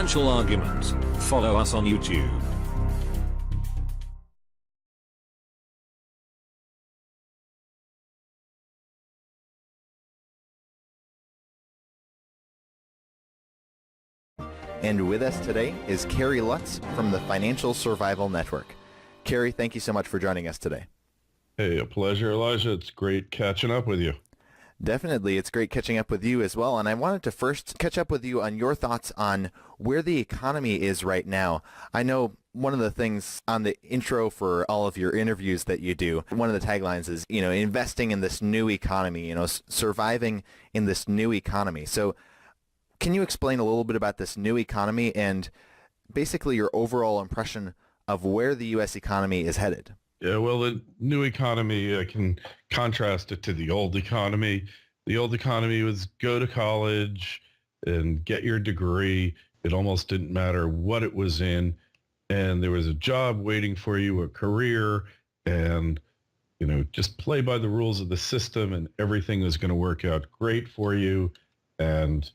Financial Argument. Follow us on YouTube. And with us today is Kerry Lutz from the Financial Survival Network. Kerry, thank you so much for joining us today. Hey, a pleasure, Elijah. It's great catching up with you. Definitely. It's great catching up with you as well. And I wanted to first catch up with you on your thoughts on where the economy is right now. I know one of the things on the intro for all of your interviews that you do, one of the taglines is, investing in this new economy, surviving in this new economy. So can you explain a little bit about this new economy and basically your overall impression of where the U.S. economy is headed? Yeah, well, the new economy, I can contrast it to the old economy. The old economy was go to college and get your degree. It almost didn't matter what it was in. And there was a job waiting for you, a career, and, just play by the rules of the system and everything was going to work out great for you. And,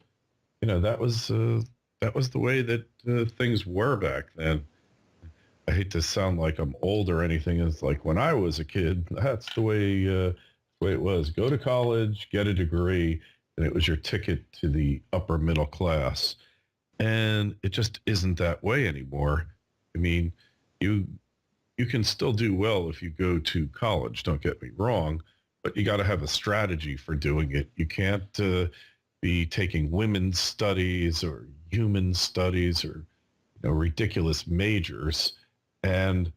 that was the way that things were back then. I hate to sound like I'm old or anything. It's like when I was a kid, that's the way it was. Go to college, get a degree, and it was your ticket to the upper middle class. And it just isn't that way anymore. I mean, you can still do well if you go to college, don't get me wrong, but you got to have a strategy for doing it. You can't be taking women's studies or human studies or ridiculous majors. And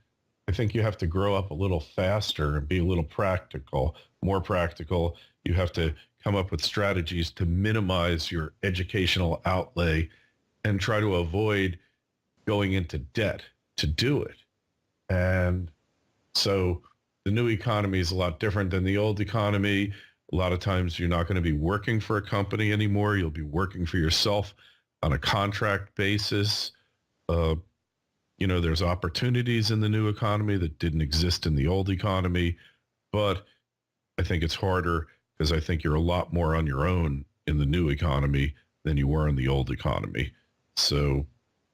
I think you have to grow up a little faster and be a little practical, more practical. You have to come up with strategies to minimize your educational outlay and try to avoid going into debt to do it. And so the new economy is a lot different than the old economy. A lot of times you're not going to be working for a company anymore. You'll be working for yourself on a contract basis. There's opportunities in the new economy that didn't exist in the old economy, but I think it's harder because I think you're a lot more on your own in the new economy than you were in the old economy. So,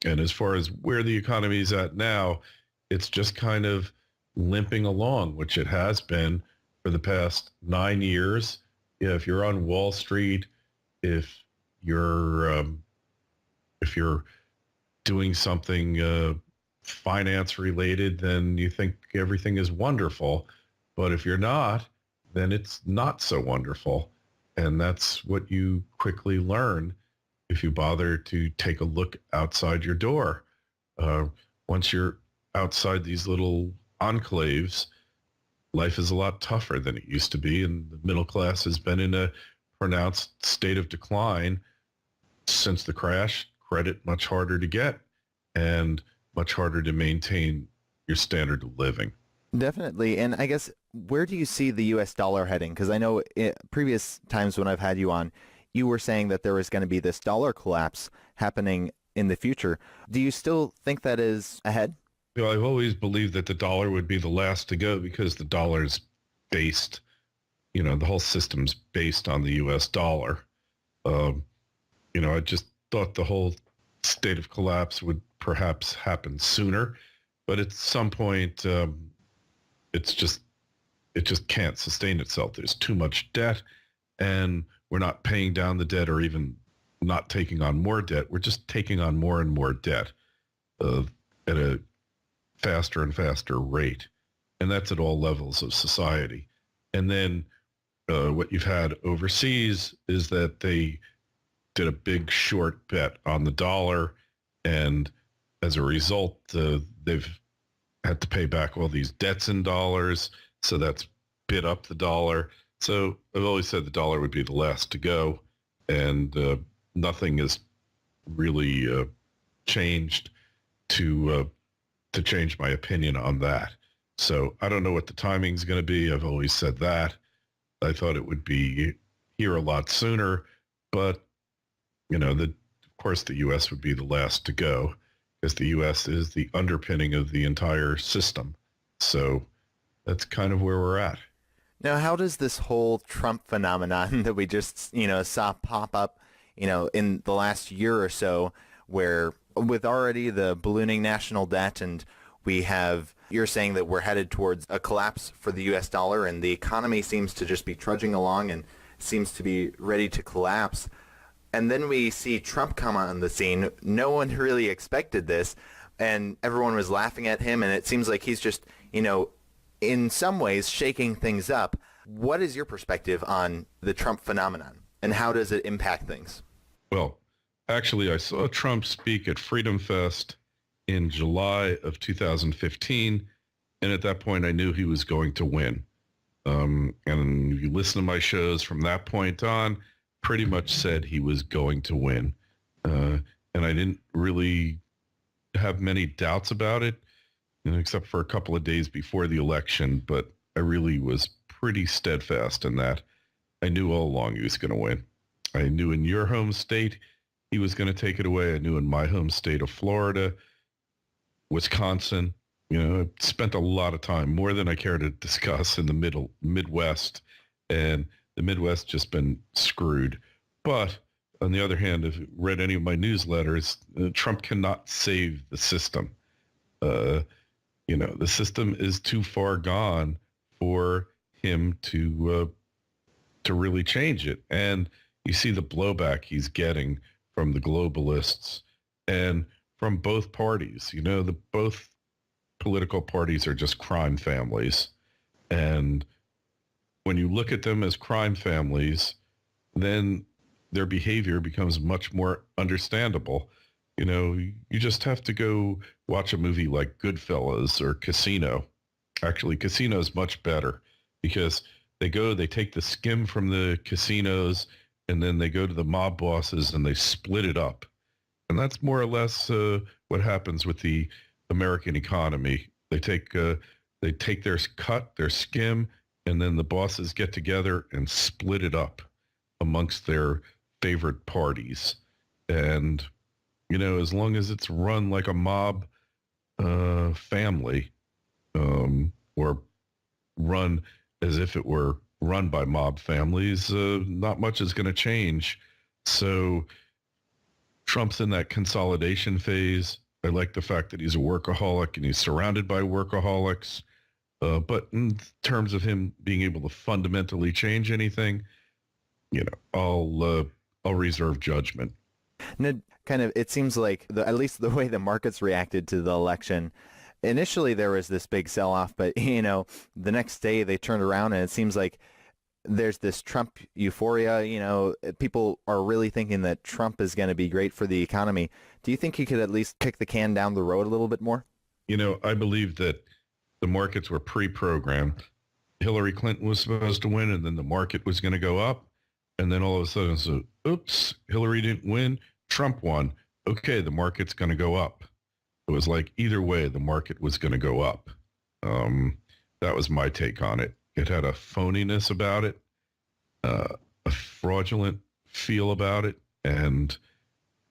and as far as where the economy is at now, it's just kind of limping along, which it has been for the past 9 years. If you're on Wall Street, if you're doing something finance related, then you think everything is wonderful. But if you're not, then it's not so wonderful. And that's what you quickly learn if you bother to take a look outside your door. Once you're outside these little enclaves, life is a lot tougher than it used to be. And the middle class has been in a pronounced state of decline since the crash. Credit much harder to get and much harder to maintain your standard of living. Definitely. And I guess, where do you see the U.S. dollar heading? Because I know previous times when I've had you on, you were saying that there was going to be this dollar collapse happening in the future. Do you still think that is ahead? I've always believed that the dollar would be the last to go because the dollar's based, the whole system's based on the U.S. dollar. I just thought the whole state of collapse would perhaps happen sooner, but at some point, it just can't sustain itself. There's too much debt, and we're not paying down the debt or even not taking on more debt. We're just taking on more and more debt at a faster and faster rate, and that's at all levels of society. And then what you've had overseas is that they did a big short bet on the dollar, and as a result, they've had to pay back all these debts in dollars, so that's bid up the dollar. So I've always said the dollar would be the last to go, and nothing has really changed to change my opinion on that. So I don't know what the timing is going to be. I've always said that. I thought it would be here a lot sooner, but of course the U.S. would be the last to go because the U.S. is the underpinning of the entire system. So that's kind of where we're at. Now, how does this whole Trump phenomenon that we just, saw pop up, in the last year or so, where with already the ballooning national debt, and you're saying that we're headed towards a collapse for the U.S. dollar, and the economy seems to just be trudging along and seems to be ready to collapse. And then we see Trump come on the scene. No one really expected this, and everyone was laughing at him, and it seems like he's just, in some ways shaking things up. What is your perspective on the Trump phenomenon, and how does it impact things? Well, actually, I saw Trump speak at Freedom Fest in July of 2015, and at that point, I knew he was going to win. And if you listen to my shows from that point on, pretty much said he was going to win. And I didn't really have many doubts about it, except for a couple of days before the election, but I really was pretty steadfast in that. I knew all along he was going to win. I knew in your home state he was going to take it away. I knew in my home state of Florida, Wisconsin, I spent a lot of time, more than I care to discuss, in the Midwest, and the Midwest just been screwed. But on the other hand, if you read any of my newsletters, Trump cannot save the system. The system is too far gone for him to really change it. And you see the blowback he's getting from the globalists and from both parties. Both political parties are just crime families. And when you look at them as crime families, then their behavior becomes much more understandable. You just have to go watch a movie like Goodfellas or Casino. Actually, Casino is much better because they take the skim from the casinos, and then they go to the mob bosses and they split it up. And that's more or less what happens with the American economy. They take their cut, their skim, and then the bosses get together and split it up amongst their favorite parties. And, as long as it's run like a mob family, or run as if it were run by mob families, not much is going to change. So Trump's in that consolidation phase. I like the fact that he's a workaholic and he's surrounded by workaholics. But in terms of him being able to fundamentally change anything, I'll reserve judgment. Ned, it seems like at least the way the markets reacted to the election, initially there was this big sell-off, but the next day they turned around and it seems like there's this Trump euphoria. People are really thinking that Trump is going to be great for the economy. Do you think he could at least kick the can down the road a little bit more? I believe that the markets were pre-programmed. Hillary Clinton was supposed to win, and then the market was going to go up. And then all of a sudden, so, oops, Hillary didn't win. Trump won. Okay, the market's going to go up. It was like either way, the market was going to go up. That was my take on it. It had a phoniness about it, a fraudulent feel about it, and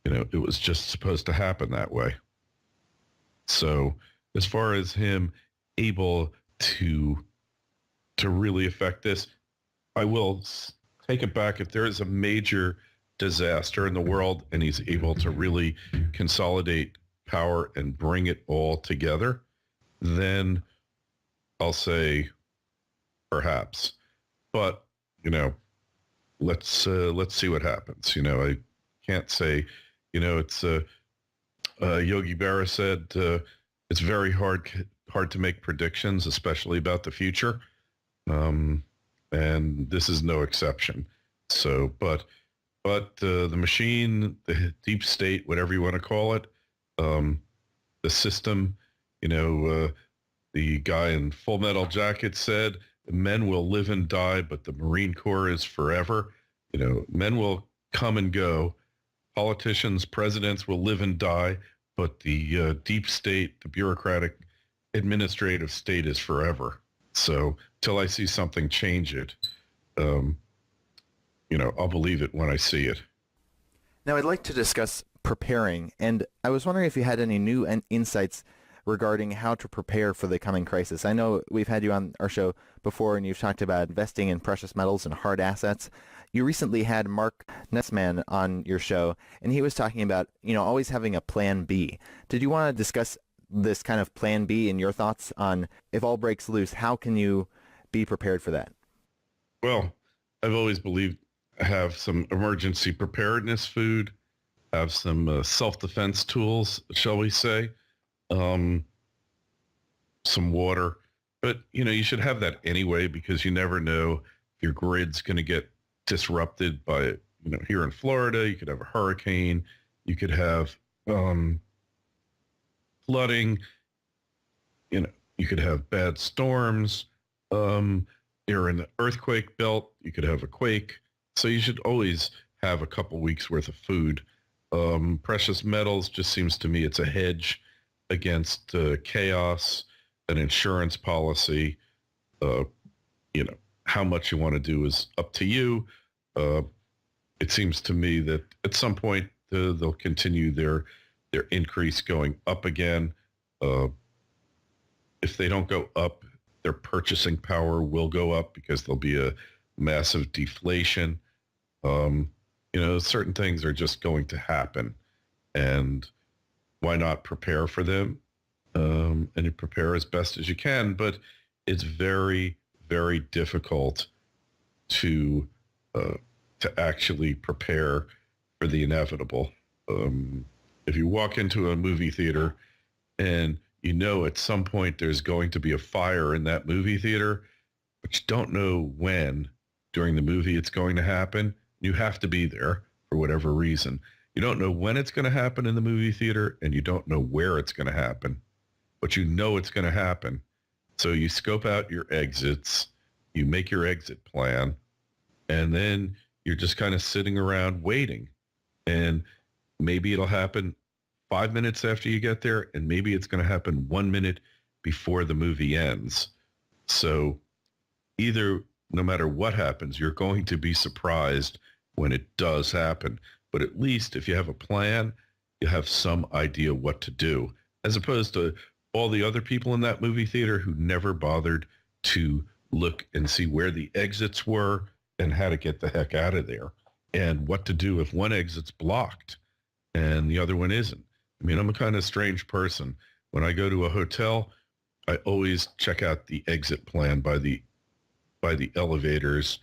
it was just supposed to happen that way. So as far as him able to really affect this, I will take it back. If there is a major disaster in the world and he's able to really consolidate power and bring it all together, then I'll say perhaps. But let's see what happens. I can't say. It's Yogi Berra said it's very hard to make predictions, especially about the future, and this is no exception. So, but the machine, the deep state, whatever you want to call it, the system, the guy in Full Metal Jacket said, men will live and die, but the Marine Corps is forever. Men will come and go. Politicians, presidents will live and die, but the deep state, the bureaucratic administrative state is forever. So till I see something change it, I'll believe it when I see it. Now I'd like to discuss preparing, and I was wondering if you had any new insights regarding how to prepare for the coming crisis. I know we've had you on our show before and you've talked about investing in precious metals and hard assets. You recently had Mark Nessman on your show, and he was talking about, always having a plan B. Did you want to discuss this kind of plan B and your thoughts on if all breaks loose, how can you be prepared for that? Well, I've always believed have some emergency preparedness food, have some self-defense tools, shall we say, some water. But, you should have that anyway, because you never know if your grid's going to get disrupted by, here in Florida, you could have a hurricane, you could have flooding, you could have bad storms. You're in the earthquake belt, you could have a quake. So you should always have a couple weeks worth of food. Precious metals just seems to me it's a hedge against chaos, an insurance policy. How much you want to do is up to you. It seems to me that at some point they'll continue their increase going up again. If they don't go up, their purchasing power will go up because there'll be a massive deflation. Certain things are just going to happen, and why not prepare for them? And you prepare as best as you can, but it's very, very difficult to actually prepare for the inevitable. If you walk into a movie theater and at some point there's going to be a fire in that movie theater, but you don't know when during the movie it's going to happen, you have to be there for whatever reason. You don't know when it's going to happen in the movie theater, and you don't know where it's going to happen, but you know it's going to happen. So you scope out your exits, you make your exit plan, and then you're just kind of sitting around waiting. And maybe it'll happen 5 minutes after you get there, and maybe it's going to happen 1 minute before the movie ends. So either, no matter what happens, you're going to be surprised when it does happen. But at least if you have a plan, you have some idea what to do, as opposed to all the other people in that movie theater who never bothered to look and see where the exits were and how to get the heck out of there, and what to do if one exit's blocked and the other one isn't. I mean, I'm a kind of strange person. When I go to a hotel, I always check out the exit plan by the elevators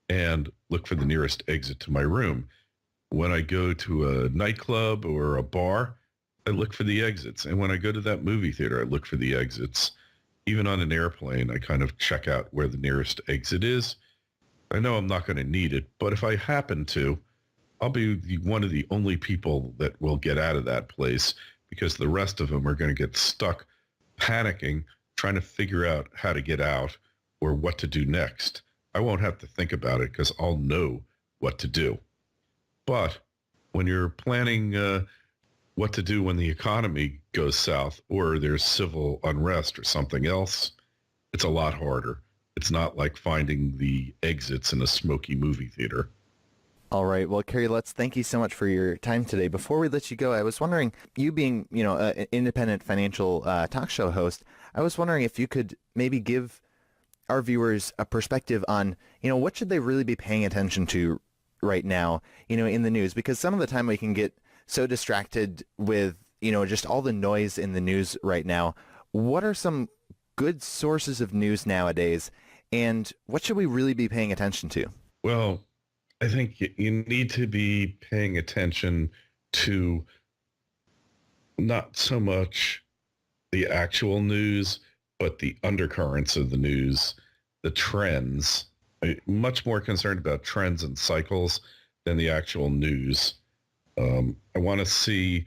and look for the nearest exit to my room. When I go to a nightclub or a bar, I look for the exits. And when I go to that movie theater, I look for the exits. Even on an airplane, I kind of check out where the nearest exit is. I know I'm not going to need it, but if I happen to, I'll be one of the only people that will get out of that place, because the rest of them are going to get stuck panicking, trying to figure out how to get out or what to do next. I won't have to think about it because I'll know what to do. But when you're planning what to do when the economy goes south or there's civil unrest or something else, it's a lot harder. It's not like finding the exits in a smoky movie theater. All right. Well, Kerry Lutz, thank you so much for your time today. Before we let you go, I was wondering, you being, an independent financial talk show host, I was wondering if you could maybe give our viewers a perspective on, what should they really be paying attention to right now, in the news? Because some of the time we can get so distracted with, just all the noise in the news right now. What are some good sources of news nowadays, and what should we really be paying attention to? Well, I think you need to be paying attention to not so much the actual news, but the undercurrents of the news, the trends. I'm much more concerned about trends and cycles than the actual news. I want to see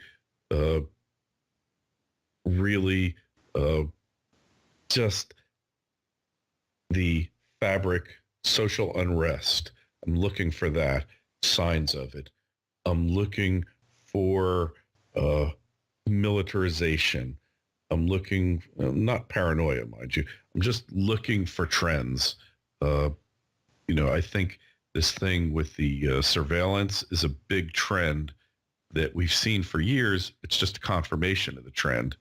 really just the fabric, social unrest. I'm looking for that, signs of it. I'm looking for militarization. I'm looking, not paranoia, mind you. I'm just looking for trends. I think this thing with the surveillance is a big trend that we've seen for years. It's just a confirmation of the trend.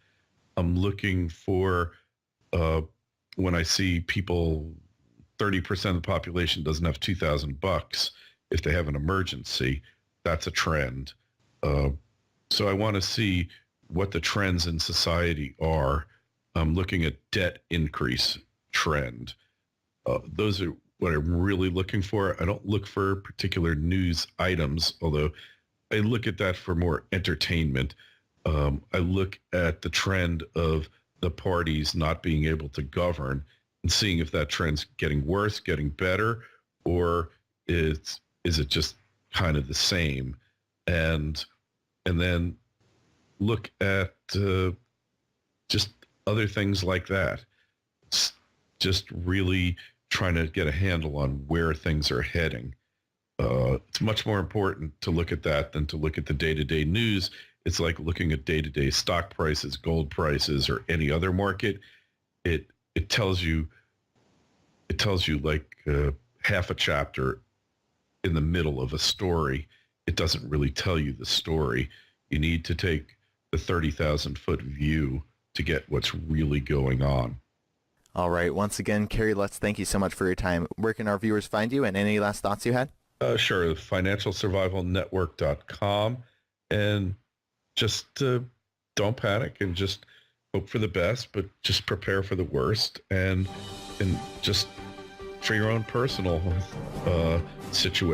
I'm looking for, when I see people, 30% of the population doesn't have $2,000, if they have an emergency, that's a trend. So I want to see what the trends in society are. I'm looking at debt increase trend. Those are what I'm really looking for. I don't look for particular news items, although I look at that for more entertainment. I look at the trend of the parties not being able to govern and seeing if that trend's getting worse, getting better, or is it just kind of the same? And then look at just other things like that. It's just really trying to get a handle on where things are heading. It's much more important to look at that than to look at the day-to-day news. It's like looking at day-to-day stock prices, gold prices, or any other market. It tells you like half a chapter in the middle of a story. It doesn't really tell you the story. You need to take the 30,000-foot view to get what's really going on. All right. Once again, Kerry Lutz, thank you so much for your time. Where can our viewers find you, and any last thoughts you had? Sure. FinancialSurvivalNetwork.com. And just don't panic and just hope for the best, but just prepare for the worst, and just for your own personal situation.